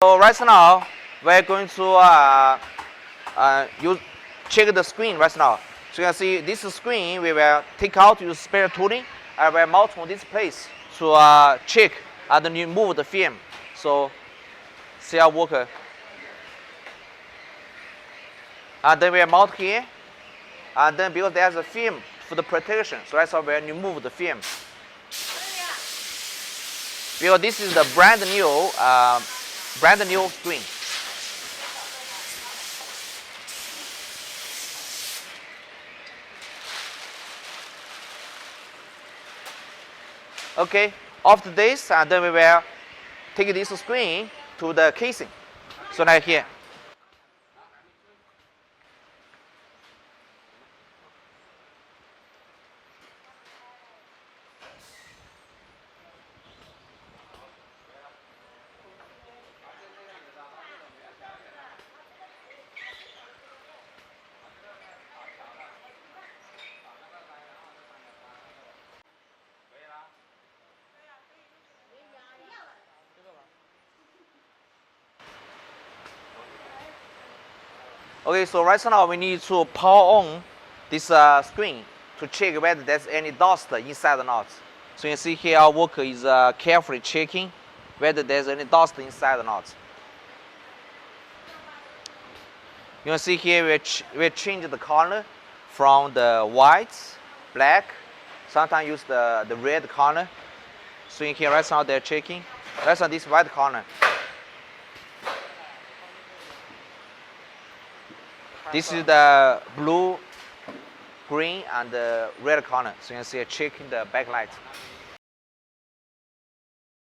So right now we're going to check the screen right now. So you can see this screen we will take out use spare tooling and we'll mount on this place to check and remove the film. So see our worker. And then we mount here. And then because there's a film for the protection, so that's why we remove the film. Because this is the brand new screen. Okay, after this, and then we will take this screen to the casing. So like here. Okay, so right now we need to power on this screen to check whether there's any dust inside or not. So you can see here our worker is carefully checking whether there's any dust inside or not. You can see here we change the color from the white, black, sometimes use the red color. So in here right now they're checking. Right now this white color. This is the blue, green, and the red color. So you can see checking the backlight.